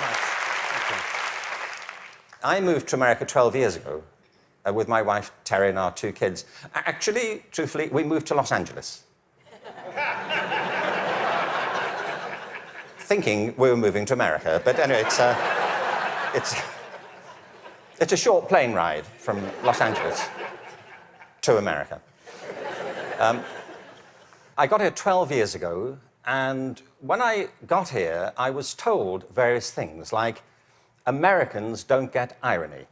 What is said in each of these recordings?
much. Thank you. I moved to America 12 years ago with my wife, Terry, and our 2 kids. Actually, truthfully, we moved to Los Angeles. Thinking we were moving to America. But anyway, it's a short plane ride from Los Angeles to America. I got here 12 years ago, and when I got here, I was told various things, like, Americans don't get irony.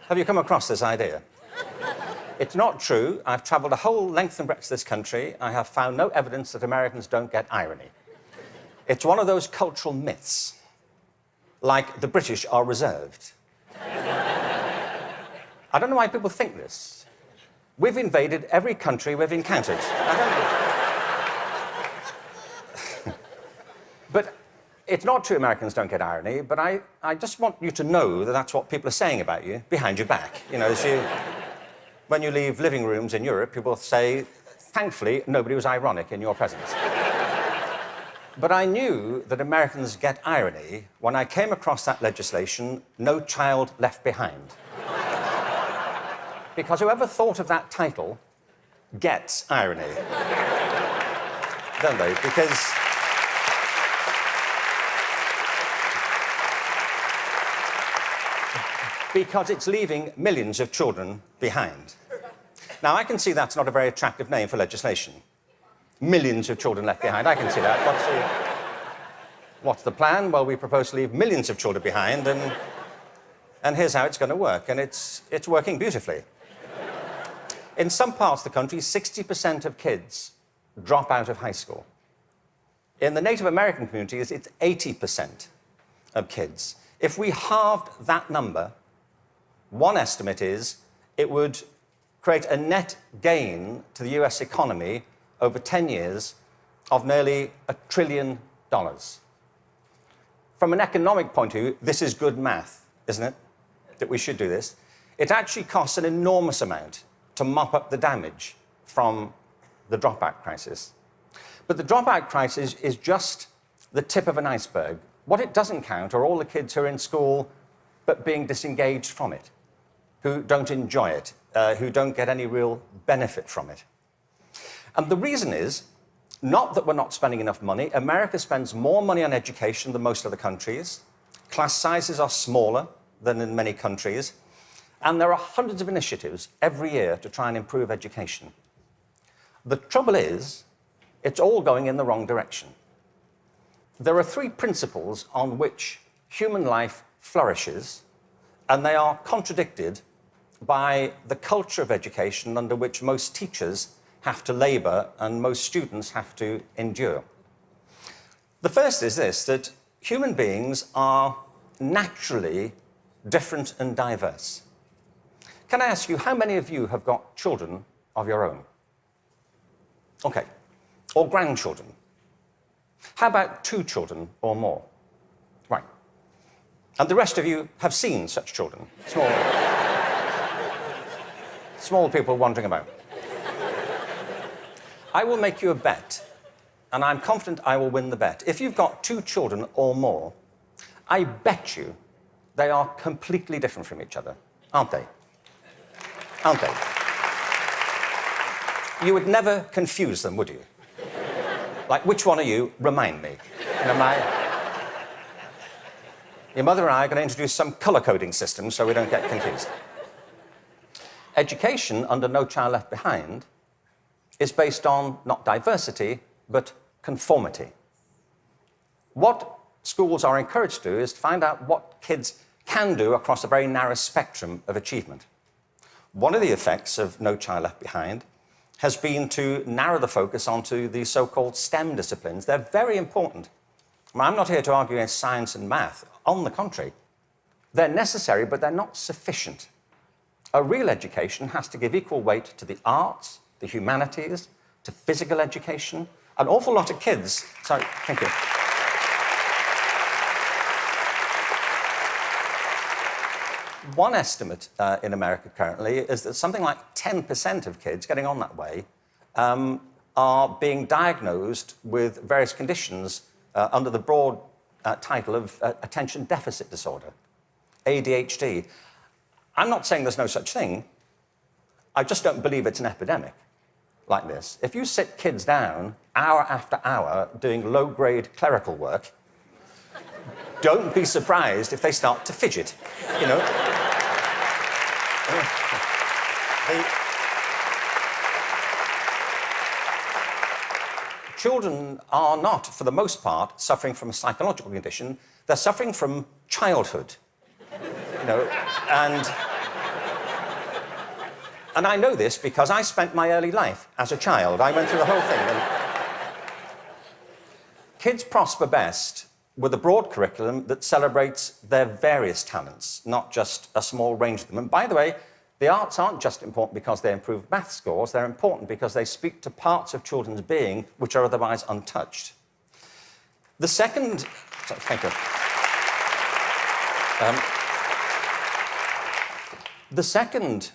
Have you come across this idea? It's not true. I've travelled the whole length and breadth of this country. I have found no evidence that Americans don't get irony. It's one of those cultural myths, like the British are reserved. I don't know why people think this. We've invaded every country we've encountered. I don't know. But it's not true Americans don't get irony, but I just want you to know that that's what people are saying about you behind your back. You know, when you leave living rooms in Europe, people say, thankfully, nobody was ironic in your presence. But I knew that Americans get irony when I came across that legislation, No Child Left Behind. Because whoever thought of that title gets irony. Don't they? Because it's leaving millions of children behind. Now, I can see that's not a very attractive name for legislation. Millions of children left behind. I can see that. What's the plan? Well, we propose to leave millions of children behind, and here's how it's going to work. And it's working beautifully. In some parts of the country, 60% of kids drop out of high school. In the Native American communities, it's 80% of kids. If we halved that number, one estimate is it would create a net gain to the US economy over 10 years of nearly $1 trillion. From an economic point of view, this is good math, isn't it? That we should do this. It actually costs an enormous amount to mop up the damage from the dropout crisis. But the dropout crisis is just the tip of an iceberg. What it doesn't count are all the kids who are in school but being disengaged from it, who don't enjoy it, who don't get any real benefit from it. And the reason is not that we're not spending enough money. America spends more money on education than most other countries. Class sizes are smaller than in many countries. And there are hundreds of initiatives every year to try and improve education. The trouble is, it's all going in the wrong direction. There are 3 principles on which human life flourishes, and they are contradicted by the culture of education under which most teachers have to labour and most students have to endure. The first is this, that human beings are naturally different and diverse. Can I ask you, how many of you have got children of your own? OK. Or grandchildren? How about 2 children or more? Right. And the rest of you have seen such children? Small people wandering about. I will make you a bet, and I'm confident I will win the bet. If you've got 2 children or more, I bet you they are completely different from each other, aren't they? Aren't they? You would never confuse them, would you? Like, which one are you? Remind me. You know, your mother and I are going to introduce some colour-coding system so we don't get confused. Education under No Child Left Behind is based on not diversity, but conformity. What schools are encouraged to do is to find out what kids can do across a very narrow spectrum of achievement. One of the effects of No Child Left Behind has been to narrow the focus onto the so-called STEM disciplines. They're very important. I'm not here to argue against science and math. On the contrary, they're necessary, but they're not sufficient. A real education has to give equal weight to the arts, the humanities, to physical education. An awful lot of kids... Sorry, thank you. One estimate in America currently is that something like 10% of kids getting on that way are being diagnosed with various conditions under the broad title of attention deficit disorder, ADHD. I'm not saying there's no such thing. I just don't believe it's an epidemic like this. If you sit kids down hour after hour doing low-grade clerical work, don't be surprised if they start to fidget, you know. Children are not, for the most part, suffering from a psychological condition. They're suffering from childhood, you know, and I know this because I spent my early life as a child. I went through the whole thing. And kids prosper best with a broad curriculum that celebrates their various talents, not just a small range of them. And by the way, the arts aren't just important because they improve math scores, they're important because they speak to parts of children's being which are otherwise untouched. The second... Thank you. The second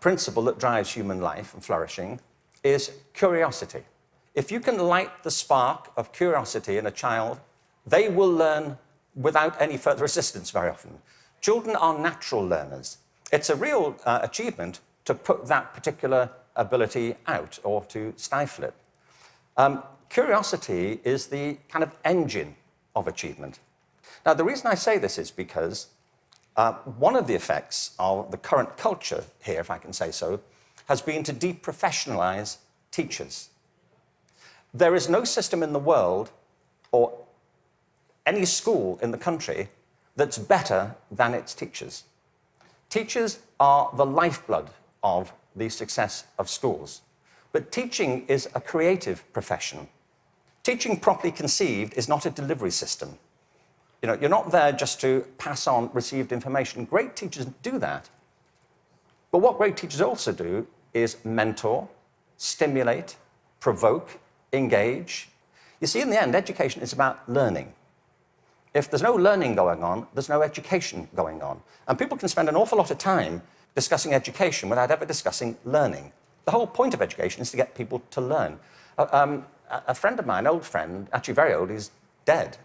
principle that drives human life and flourishing is curiosity. If you can light the spark of curiosity in a child, they will learn without any further assistance very often. Children are natural learners. It's a real achievement to put that particular ability out or to stifle it. Curiosity is the kind of engine of achievement. Now, the reason I say this is because one of the effects of the current culture here, if I can say so, has been to deprofessionalize teachers. There is no system in the world or any school in the country that's better than its teachers. Teachers are the lifeblood of the success of schools. But teaching is a creative profession. Teaching properly conceived is not a delivery system. You know, you're not there just to pass on received information. Great teachers do that. But what great teachers also do is mentor, stimulate, provoke, engage. You see, in the end, education is about learning. If there's no learning going on, there's no education going on. And people can spend an awful lot of time discussing education without ever discussing learning. The whole point of education is to get people to learn. A friend of mine, an old friend, actually very old, he's dead.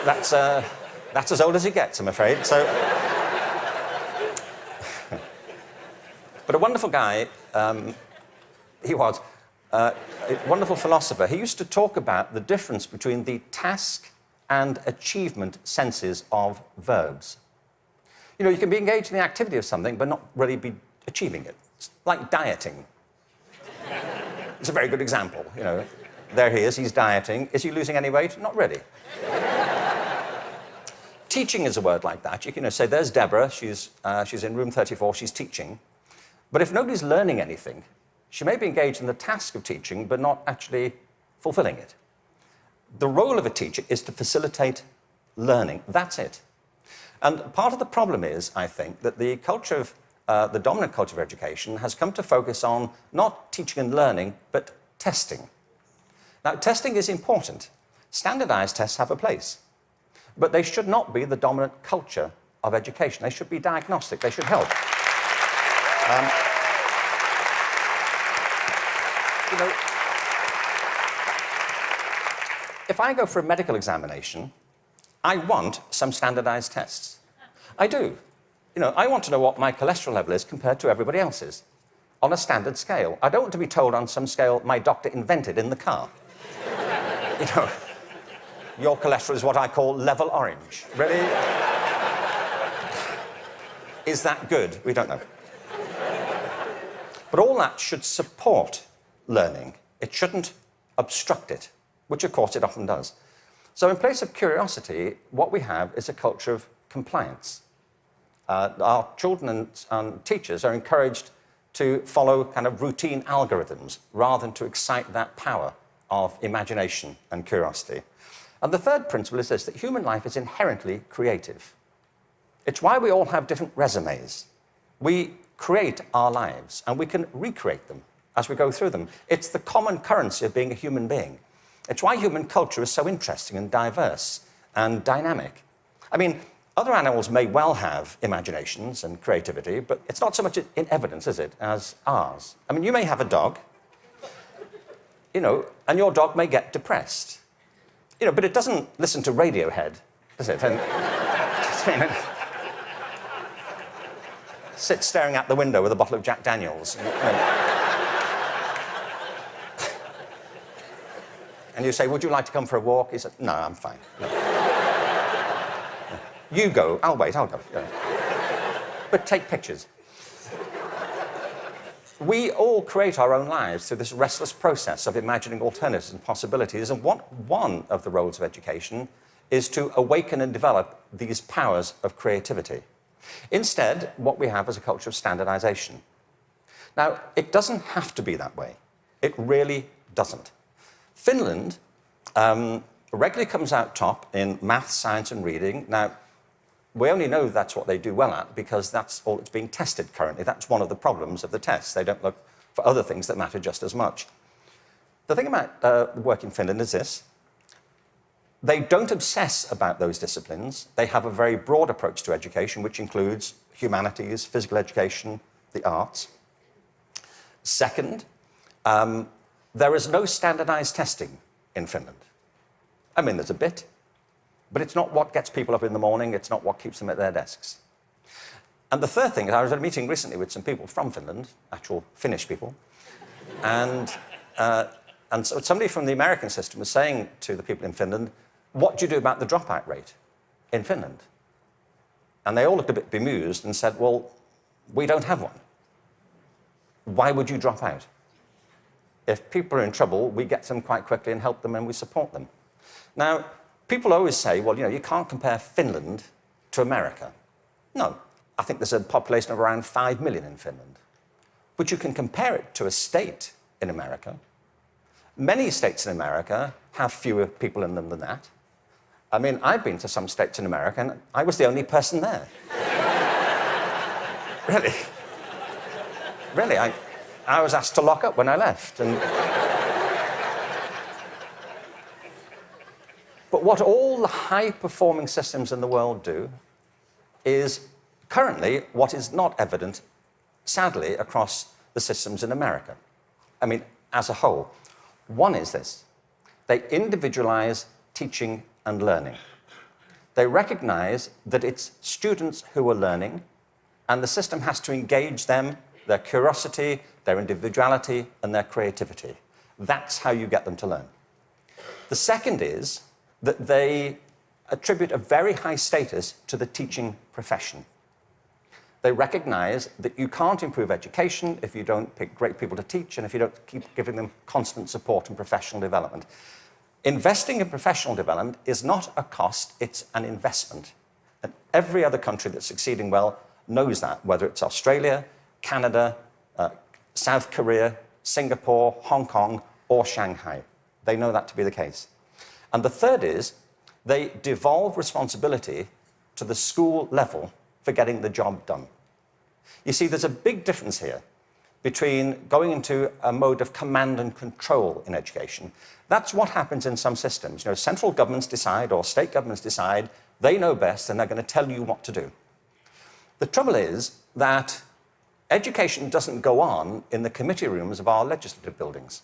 That's as old as it gets, I'm afraid. So, but a wonderful guy, he was. A wonderful philosopher. He used to talk about the difference between the task and achievement senses of verbs. You know, you can be engaged in the activity of something, but not really be achieving it. It's like dieting. It's a very good example, you know. There he is, he's dieting. Is he losing any weight? Not really. Teaching is a word like that. You can say, there's Deborah, she's in room 34, she's teaching. But if nobody's learning anything, she may be engaged in the task of teaching, but not actually fulfilling it. The role of a teacher is to facilitate learning. That's it. And part of the problem is, I think, that the culture of, the dominant culture of education has come to focus on not teaching and learning, but testing. Now, testing is important. Standardized tests have a place. But they should not be the dominant culture of education. They should be diagnostic. They should help. You know, if I go for a medical examination, I want some standardized tests. I do. You know, I want to know what my cholesterol level is compared to everybody else's on a standard scale. I don't want to be told on some scale my doctor invented in the car. You know, your cholesterol is what I call level orange. Really? Is that good? We don't know. But all that should support learning. It shouldn't obstruct it, which of course it often does. So in place of curiosity, what we have is a culture of compliance. Our children and teachers are encouraged to follow kind of routine algorithms rather than to excite that power of imagination and curiosity. And the third principle is this, that human life is inherently creative. It's why we all have different resumes. We create our lives, and we can recreate them as we go through them. It's the common currency of being a human being. It's why human culture is so interesting and diverse and dynamic. I mean, other animals may well have imaginations and creativity, but it's not so much in evidence, is it, as ours. I mean, you may have a dog. you know, and your dog may get depressed. You know, but it doesn't listen to Radiohead, does it? And, sit staring out the window with a bottle of Jack Daniels. And you say, would you like to come for a walk? He said, no, I'm fine. No. You go. I'll wait, I'll go. Yeah. But take pictures. We all create our own lives through this restless process of imagining alternatives and possibilities, and one of the roles of education is to awaken and develop these powers of creativity. Instead, what we have is a culture of standardisation. Now, it doesn't have to be that way. It really doesn't. Finland regularly comes out top in maths, science and reading. Now, we only know that's what they do well at because that's all that's being tested currently. That's one of the problems of the tests. They don't look for other things that matter just as much. The thing about work in Finland is this. They don't obsess about those disciplines. They have a very broad approach to education, which includes humanities, physical education, the arts. Second, there is no standardised testing in Finland. I mean, there's a bit, but it's not what gets people up in the morning. It's not what keeps them at their desks. And the third thing is, I was at a meeting recently with some people from Finland, actual Finnish people, and so somebody from the American system was saying to the people in Finland, what do you do about the dropout rate in Finland? And they all looked a bit bemused and said, well, we don't have one. Why would you drop out? If people are in trouble, we get them quite quickly and help them and we support them. Now, people always say, well, you know, you can't compare Finland to America. No, I think there's a population of around 5 million in Finland. But you can compare it to a state in America. Many states in America have fewer people in them than that. I mean, I've been to some states in America and I was the only person there. Really. Really, I was asked to lock up when I left. But what all the high-performing systems in the world do is currently what is not evident, sadly, across the systems in America. I mean, as a whole. One is this. They individualize teaching and learning. They recognize that it's students who are learning, and the system has to engage them, their curiosity, their individuality, and their creativity. That's how you get them to learn. The second is that they attribute a very high status to the teaching profession. They recognize that you can't improve education if you don't pick great people to teach and if you don't keep giving them constant support and professional development. Investing in professional development is not a cost, it's an investment. And every other country that's succeeding well knows that, whether it's Australia, Canada, South Korea, Singapore, Hong Kong, or Shanghai. They know that to be the case. And the third is they devolve responsibility to the school level for getting the job done. You see, there's a big difference here between going into a mode of command and control in education. That's what happens in some systems. You know, central governments decide or state governments decide, they know best and they're going to tell you what to do. The trouble is that education doesn't go on in the committee rooms of our legislative buildings.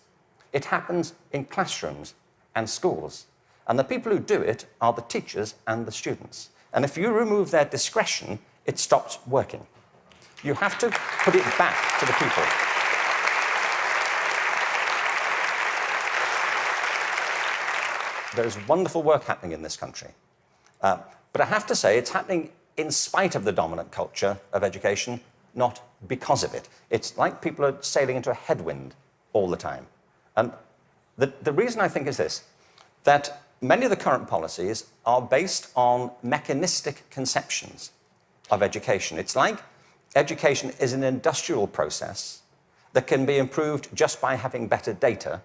It happens in classrooms and schools. And the people who do it are the teachers and the students. And if you remove their discretion, it stops working. You have to put it back to the people. There is wonderful work happening in this country. But I have to say, it's happening in spite of the dominant culture of education, not because of it. It's like people are sailing into a headwind all the time. And the reason I think is this, that many of the current policies are based on mechanistic conceptions of education. It's like education is an industrial process that can be improved just by having better data.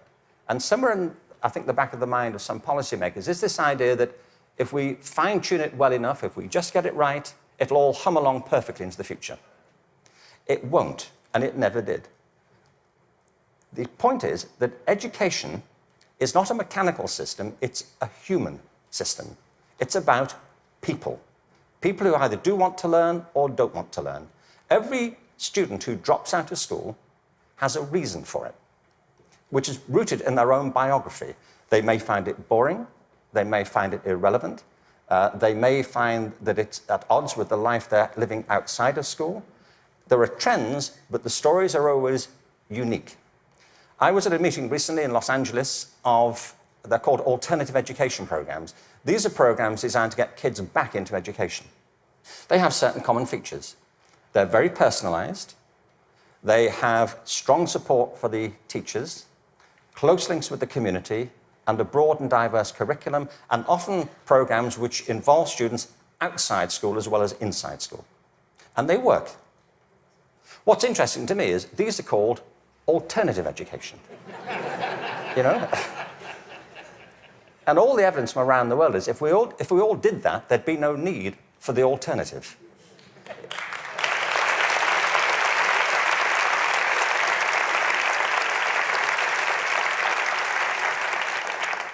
And somewhere in, I think, the back of the mind of some policymakers is this idea that if we fine-tune it well enough, if we just get it right, it'll all hum along perfectly into the future. It won't, and it never did. The point is that education is not a mechanical system, it's a human system. It's about people. People who either do want to learn or don't want to learn. Every student who drops out of school has a reason for it. which is rooted in their own biography. They may find it boring, they may find it irrelevant, they may find that it's at odds with the life they're living outside of school. There are trends, but the stories are always unique. I was at a meeting recently in Los Angeles they're called alternative education programs. These are programs designed to get kids back into education. They have certain common features. They're very personalized. They have strong support for the teachers, close links with the community, and a broad and diverse curriculum, and often programs which involve students outside school as well as inside school. And they work. What's interesting to me is these are called alternative education. You know? And all the evidence from around the world is if we all did that, there'd be no need for the alternative.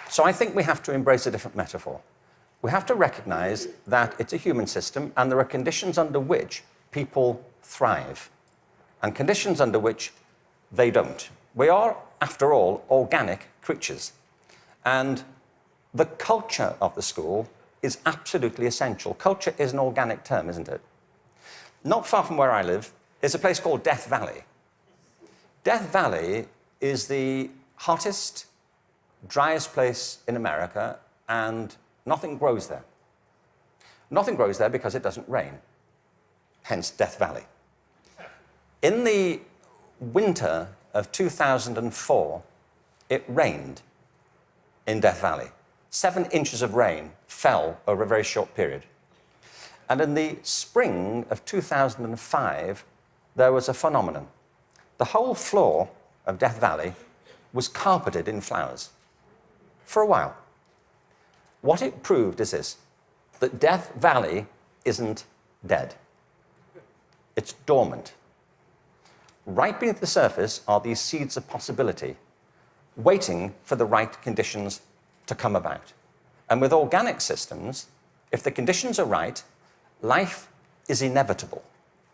So I think we have to embrace a different metaphor. We have to recognize that it's a human system and there are conditions under which people thrive and conditions under which they don't. We are, after all, organic creatures. And the culture of the school is absolutely essential. Culture is an organic term, isn't it? Not far from where I live is a place called Death Valley. Death Valley is the hottest, driest place in America, and nothing grows there. Nothing grows there because it doesn't rain, hence Death Valley. In the winter of 2004, it rained in Death Valley. 7 inches of rain fell over a very short period. And in the spring of 2005, there was a phenomenon. The whole floor of Death Valley was carpeted in flowers for a while. What it proved is this, that Death Valley isn't dead. It's dormant. Right beneath the surface are these seeds of possibility, waiting for the right conditions to come about. And with organic systems, if the conditions are right, life is inevitable.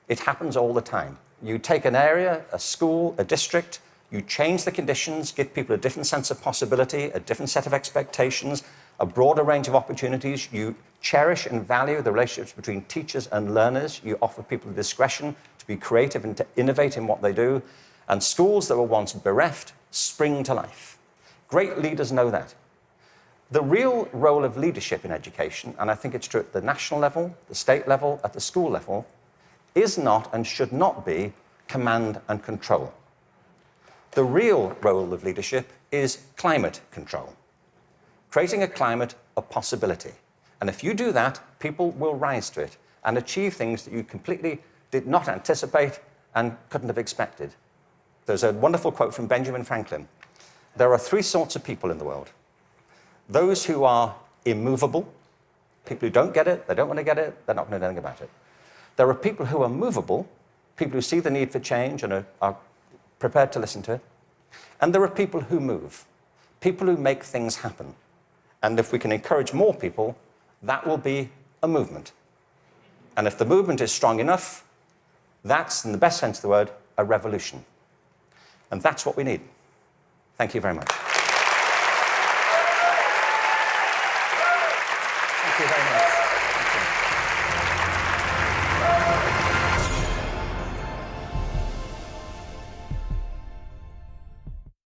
It happens all the time. You take an area, a school, a district, you change the conditions, give people a different sense of possibility, a different set of expectations, a broader range of opportunities. You cherish and value the relationships between teachers and learners. You offer people the discretion to be creative and to innovate in what they do. And schools that were once bereft spring to life. Great leaders know that. The real role of leadership in education, and I think it's true at the national level, the state level, at the school level, is not and should not be command and control. The real role of leadership is climate control, creating a climate of possibility. And if you do that, people will rise to it and achieve things that you completely did not anticipate and couldn't have expected. There's a wonderful quote from Benjamin Franklin. There are 3 sorts of people in the world. Those who are immovable, people who don't get it, they don't want to get it, they're not going to do anything about it. There are people who are movable, people who see the need for change and are prepared to listen to it. And there are people who move, people who make things happen. And if we can encourage more people, that will be a movement. And if the movement is strong enough, that's, in the best sense of the word, a revolution. And that's what we need. Thank you very much. Thank you very much.